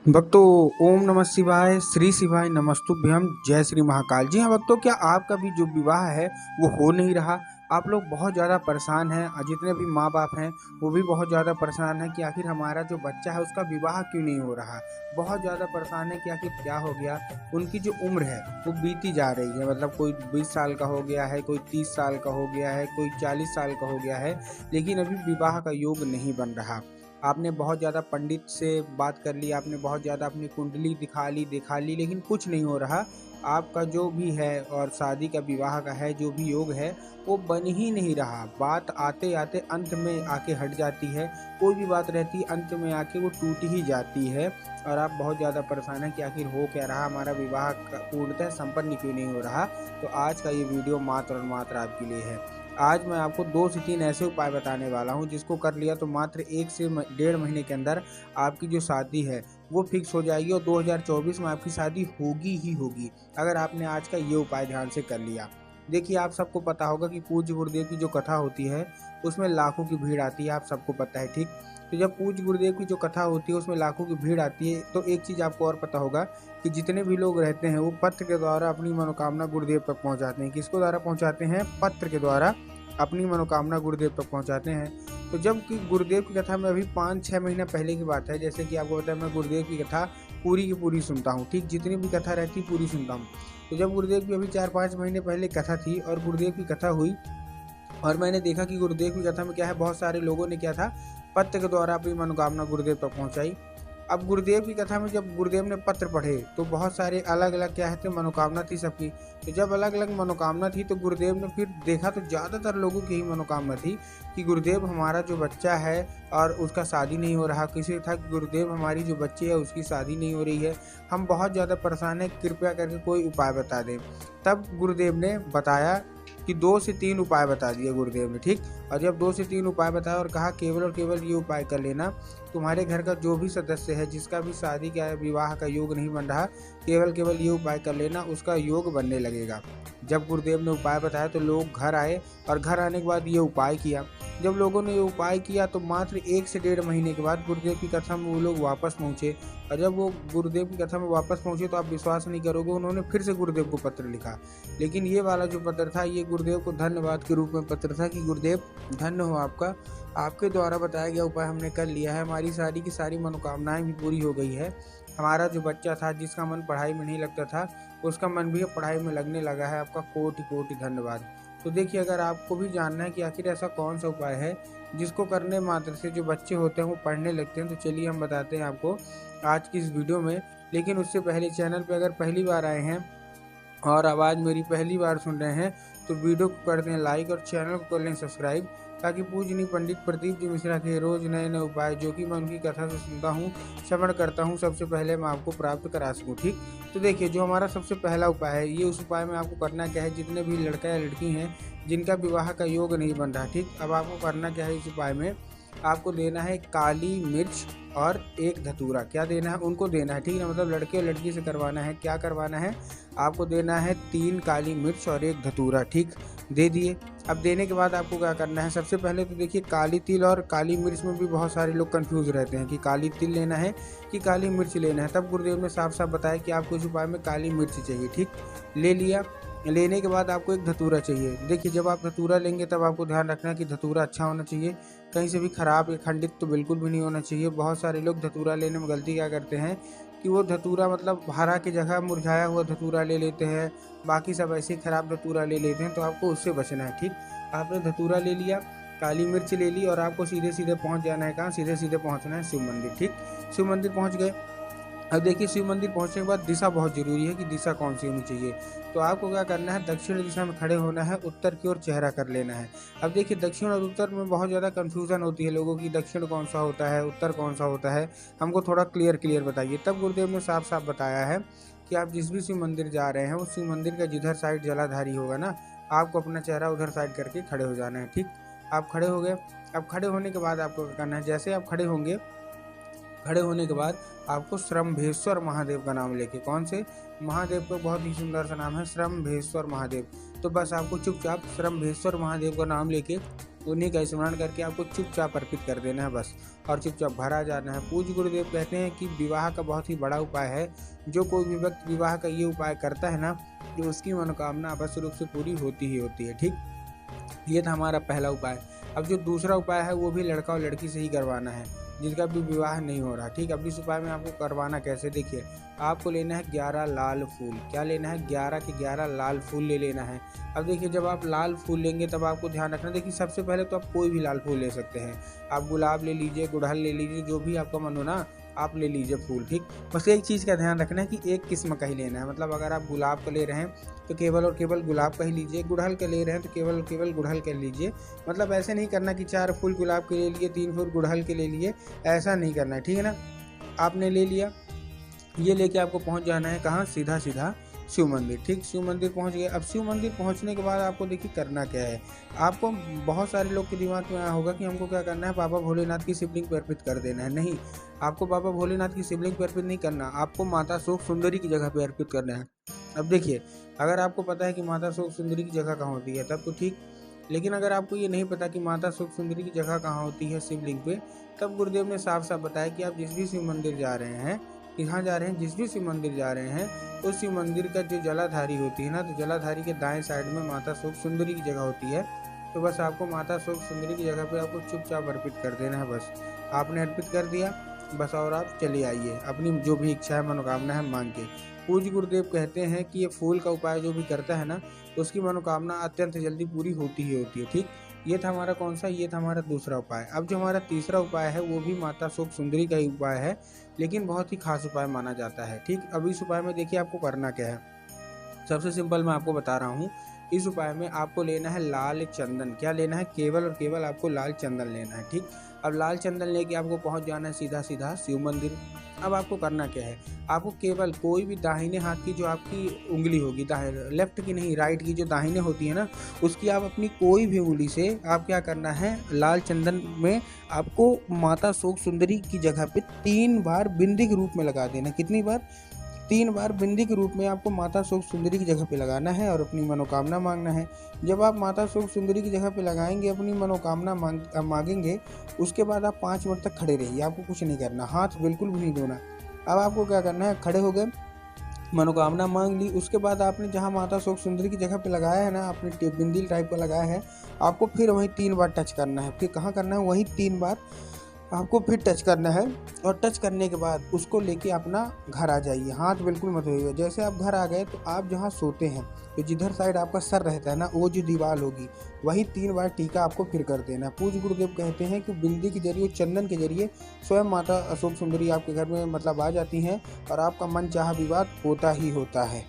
भक्तों, ओम नमः शिवाय, श्री शिवाय नमस्तुभ्यम, जय श्री महाकाल। जी हाँ भक्तों, क्या आपका भी जो विवाह है वो हो नहीं रहा? आप लोग बहुत ज़्यादा परेशान हैं और जितने भी माँ बाप हैं वो भी बहुत ज़्यादा परेशान हैं कि आखिर हमारा जो बच्चा है उसका विवाह क्यों नहीं हो रहा। बहुत ज़्यादा परेशान है कि आखिर क्या हो गया। उनकी जो उम्र है वो बीती जा रही है, मतलब कोई 20 साल का हो गया है, कोई 30 साल का हो गया है, कोई 40 साल का हो गया है, लेकिन अभी विवाह का योग नहीं बन रहा। आपने बहुत ज़्यादा पंडित से बात कर ली, आपने बहुत ज़्यादा अपनी कुंडली देखा ली, लेकिन कुछ नहीं हो रहा। आपका जो भी है और शादी का विवाह का है जो भी योग है वो बन ही नहीं रहा। बात आते आते अंत में आके हट जाती है। कोई भी बात रहती है अंत में आके वो टूट ही जाती है और आप बहुत ज़्यादा परेशान हैं कि आखिर हो क्या रहा, हमारा विवाह पूर्णतः संपन्न क्यों नहीं हो रहा। तो आज का ये वीडियो मात्र और मात्र आपके लिए है। आज मैं आपको 2 से 3 ऐसे उपाय बताने वाला हूँ जिसको कर लिया तो मात्र 1 से डेढ़ महीने के अंदर आपकी जो शादी है वो फिक्स हो जाएगी और 2024 में आपकी शादी होगी ही होगी, अगर आपने आज का ये उपाय ध्यान से कर लिया। देखिए, आप सबको पता होगा कि पूज्य गुरुदेव की जो कथा होती है उसमें लाखों की भीड़ आती है, आप सबको पता है, ठीक? तो जब पूज्य गुरुदेव की जो कथा होती है उसमें लाखों की भीड़ आती है तो एक चीज़ आपको और पता होगा कि जितने भी लोग रहते हैं वो पत्र के द्वारा अपनी मनोकामना गुरुदेव तक पहुंचाते हैं। किसको द्वारा पहुंचाते हैं? पत्र के द्वारा अपनी मनोकामना गुरुदेव तक पहुंचाते हैं। तो जब कि गुरुदेव की कथा में अभी 5-6 महीने पहले की बात है, जैसे कि आपको पता है मैं गुरुदेव की कथा पूरी की पूरी सुनता हूँ, ठीक? जितनी भी कथा रहती पूरी सुनता हूँ। तो जब गुरुदेव की अभी 4-5 महीने पहले कथा थी और गुरुदेव की कथा हुई और मैंने देखा कि गुरुदेव की कथा में क्या है, बहुत सारे लोगों ने क्या था, पत्र के द्वारा अपनी मनोकामना गुरुदेव तक पहुंचाई। अब गुरुदेव की कथा में जब गुरुदेव ने पत्र पढ़े तो बहुत सारे अलग अलग क्या है मनोकामना थी सबकी। तो जब अलग अलग मनोकामना थी तो गुरुदेव ने फिर देखा तो ज़्यादातर लोगों की यही मनोकामना थी कि गुरुदेव हमारा जो बच्चा है और उसका शादी नहीं हो रहा। किसी था कि गुरुदेव हमारी जो बच्ची है उसकी शादी नहीं हो रही है, हम बहुत ज़्यादा परेशान हैं, कृपया करके कोई उपाय बता दें। तब गुरुदेव ने बताया कि 2 से 3 उपाय बता दिए गुरुदेव ने, ठीक? और जब 2 से 3 उपाय बताया और कहा केवल और केवल ये उपाय कर लेना, तुम्हारे घर का जो भी सदस्य है जिसका भी शादी का विवाह का योग नहीं बन रहा, केवल केवल ये उपाय कर लेना, उसका योग बनने लगेगा। जब गुरुदेव ने उपाय बताया तो लोग घर आए और घर आने के बाद ये उपाय किया। जब लोगों ने ये उपाय किया तो मात्र 1 से डेढ़ महीने के बाद गुरुदेव की कथा में वो लोग वापस पहुँचे। और जब वो गुरुदेव की कथा में वापस पहुँचे तो आप विश्वास नहीं करोगे, उन्होंने फिर से गुरुदेव को पत्र लिखा। लेकिन ये वाला जो पत्र था ये गुरुदेव को धन्यवाद के रूप में पत्र था कि गुरुदेव धन्य हो आपका, आपके द्वारा बताया गया उपाय हमने कर लिया है, हमारी सारी की सारी मनोकामनाएं भी पूरी हो गई है। हमारा जो बच्चा था जिसका मन पढ़ाई में नहीं लगता था उसका मन भी अब पढ़ाई में लगने लगा है, आपका कोटि कोटि धन्यवाद। तो देखिए, अगर आपको भी जानना है कि आखिर ऐसा कौन सा उपाय है जिसको करने मात्र से जो बच्चे होते हैं वो पढ़ने लगते हैं, तो चलिए हम बताते हैं आपको आज की इस वीडियो में। लेकिन उससे पहले चैनल पर अगर पहली बार आए हैं और आवाज़ मेरी पहली बार सुन रहे हैं तो वीडियो को कर दें लाइक और चैनल को कर लें सब्सक्राइब, ताकि पूजनीय पंडित प्रदीप जी मिश्रा के रोज़ नए नए उपाय जो कि मैं उनकी कथा से सुनता हूँ, श्रवण करता हूँ, सबसे पहले मैं आपको प्राप्त करा सकूँ, ठीक? तो देखिए, जो हमारा सबसे पहला उपाय है ये उस उपाय में आपको करना क्या है, जितने भी लड़का या लड़की हैं जिनका विवाह का योग नहीं बन रहा, ठीक? अब आपको करना क्या है, इस उपाय में आपको देना है काली मिर्च और एक धतूरा। क्या देना है? उनको देना है, ठीक है? मतलब लड़के और लड़की से करवाना है। क्या करवाना है? आपको देना है 3 काली मिर्च और एक धतूरा, ठीक? दे दिए। अब देने के बाद आपको क्या करना है, सबसे पहले तो देखिए काली तिल और काली मिर्च में भी बहुत सारे लोग कंफ्यूज रहते हैं कि काली तिल लेना है कि काली मिर्च लेना है। तब गुरुदेव ने साफ साफ बताया कि आपको इस उपाय में काली मिर्च चाहिए, ठीक? ले लिया। लेने के बाद आपको एक धतूरा चाहिए। देखिए, जब आप धतूरा लेंगे तब आपको ध्यान रखना है कि धतूरा अच्छा होना चाहिए, कहीं से भी खराब या खंडित तो बिल्कुल भी नहीं होना चाहिए। बहुत सारे लोग धतूरा लेने में गलती क्या करते हैं कि वो धतूरा मतलब हरा की जगह मुरझाया हुआ धतूरा ले लेते हैं, बाकी सब ऐसे ही खराब धतूरा ले लेते हैं, तो आपको उससे बचना है, ठीक? आपने धतूरा ले लिया, काली मिर्च ले ली और आपको सीधे सीधे पहुंच जाना है कहाँ? सीधे सीधे पहुंचना है शिव मंदिर, ठीक? शिव मंदिर पहुंच गए। अब देखिए, शिव मंदिर पहुंचने के बाद दिशा बहुत जरूरी है कि दिशा कौन सी होनी चाहिए। तो आपको क्या करना है, दक्षिण दिशा में खड़े होना है, उत्तर की ओर चेहरा कर लेना है। अब देखिए, दक्षिण और उत्तर में बहुत ज़्यादा कन्फ्यूजन होती है लोगों की, दक्षिण कौन सा होता है, उत्तर कौन सा होता है, हमको थोड़ा क्लियर बताइए। तब गुरुदेव ने साफ साफ बताया है कि आप जिस भी शिव मंदिर जा रहे हैं उस शिव मंदिर का जिधर साइड जलाधारी होगा ना, आपको अपना चेहरा उधर साइड करके खड़े हो जाना है, ठीक? आप खड़े हो गए। अब खड़े होने के बाद आपको क्या करना है, जैसे आप खड़े होंगे, खड़े होने के बाद आपको श्रम्भेश्वर महादेव का नाम लेके, कौन से महादेव का बहुत ही सुंदर सा नाम है श्रम्भेश्वर महादेव, तो बस आपको चुपचाप श्रम्भेश्वर महादेव का नाम लेके उन्हीं का स्मरण करके आपको चुपचाप अर्पित कर देना है बस, और चुपचाप घर आ जाना है। पूज्य गुरुदेव कहते हैं कि विवाह का बहुत ही बड़ा उपाय है। जो कोई भी व्यक्ति विवाह का ये उपाय करता है ना, जो उसकी मनोकामना अवश्य रूप से पूरी होती ही होती है। ठीक, ये था हमारा पहला उपाय। अब जो दूसरा उपाय है वो भी लड़का और लड़की से ही करवाना है, जिनका भी विवाह नहीं हो रहा। ठीक, अब इस उपाय में आपको करवाना कैसे, देखिए आपको लेना है 11 लाल फूल। क्या लेना है, 11 के 11 लाल फूल ले लेना है। अब देखिए जब आप लाल फूल लेंगे तब आपको ध्यान रखना, देखिए सबसे पहले तो आप कोई भी लाल फूल ले सकते हैं। आप गुलाब ले लीजिए, गुड़हल ले लीजिए, जो भी आपका मन हो ना आप ले लीजिए फूल। ठीक, बस एक चीज़ का ध्यान रखना है कि एक किस्म का ही लेना है। मतलब अगर आप गुलाब का ले रहे हैं तो केवल और केवल गुलाब का ही लीजिए, गुड़हल का ले रहे हैं तो केवल और केवल गुड़हल का लीजिए। मतलब ऐसे नहीं करना कि 4 फूल गुलाब के ले लिए, 3 फूल गुड़हल के ले लिए, ऐसा नहीं करना है। ठीक है ना, आपने ले लिया, ये लेके आपको पहुंच जाना है कहाँ, सीधा सीधा शिव मंदिर। ठीक, शिव मंदिर पहुंच गए। अब शिव मंदिर पहुंचने के बाद आपको देखिए करना क्या है। आपको बहुत सारे लोग के दिमाग में आया होगा कि हमको क्या करना है, बाबा भोलेनाथ की शिवलिंग पर अर्पित कर देना है। नहीं, आपको बाबा भोलेनाथ की शिवलिंग पर अर्पित नहीं करना, आपको माता शोक सुंदरी की जगह पर अर्पित करना है। अब देखिए अगर आपको पता है कि माता शोक सुंदरी की जगह कहाँ होती है तब तो ठीक, लेकिन अगर आपको ये नहीं पता कि माता शोक सुंदरी की जगह कहाँ होती है शिवलिंग पे, तब गुरुदेव ने साफ साफ बताया कि आप जिस भी शिव मंदिर जा रहे हैं, कहाँ जा रहे हैं, जिस भी शिव मंदिर जा रहे हैं, उस शिव मंदिर का जो जलाधारी होती है ना, तो जलाधारी के दाएं साइड में माता शोक सुंदरी की जगह होती है। तो बस आपको माता शोक सुंदरी की जगह पे आपको चुपचाप अर्पित कर देना है। बस आपने अर्पित कर दिया बस, और आप चले आइए अपनी जो भी इच्छा है, मनोकामना है मांग के। पूज्य गुरुदेव कहते हैं कि ये फूल का उपाय जो भी करता है ना, तो उसकी मनोकामना अत्यंत जल्दी पूरी होती ही होती है। ठीक, ये था हमारा कौन सा, ये था हमारा दूसरा उपाय। अब जो हमारा तीसरा उपाय है वो भी माता शोक सुंदरी का ही उपाय है, लेकिन बहुत ही खास उपाय माना जाता है। ठीक, अब इस उपाय में देखिए आपको करना क्या है। सबसे सिंपल मैं आपको बता रहा हूँ। इस उपाय में आपको लेना है लाल चंदन। क्या लेना है, केवल और केवल आपको लाल चंदन लेना है। ठीक, अब लाल चंदन लेके आपको पहुंच जाना है सीधा सीधा शिव मंदिर। अब आपको करना क्या है, आपको केवल कोई भी दाहिने हाथ की जो आपकी उंगली होगी, लेफ्ट की नहीं राइट की जो दाहिने होती है ना, उसकी आप अपनी कोई भी उंगली से आप क्या करना है, लाल चंदन में आपको माता शोक सुंदरी की जगह पे 3 बार बिंदी के रूप में लगा देना। कितनी बार, 3 बार बिंदी के रूप में आपको माता शोक सुंदरी की जगह पे लगाना है और अपनी मनोकामना मांगना है। जब आप माता शोक सुंदरी की जगह पे लगाएंगे, अपनी मनोकामना मांगेंगे, उसके बाद आप 5 मिनट तक खड़े रहिए, आपको कुछ नहीं करना, हाथ बिल्कुल भी नहीं धोना। अब आपको क्या करना है, खड़े हो गए, मनोकामना मांग ली, उसके बाद आपने जहाँ माता शोक सुंदरी की जगह पे लगाया है ना, आपने बिंदी टाइप का लगाया है, आपको फिर वहीं 3 बार टच करना है। फिर कहाँ करना है, वहीं 3 बार आपको फिर टच करना है। और टच करने के बाद उसको लेके अपना घर आ जाइए, हाथ बिल्कुल मत धोइए। जैसे आप घर आ गए तो आप जहाँ सोते हैं, तो जिधर साइड आपका सर रहता है ना, वो जो दीवार होगी, वही 3 बार टीका आपको फिर कर देना है। पूज्य गुरुदेव कहते हैं कि बिंदी के जरिए, चंदन के जरिए स्वयं माता अशोक सुंदरी आपके घर में मतलब आ जाती हैं और आपका मन चाहा विवाद होता ही होता है।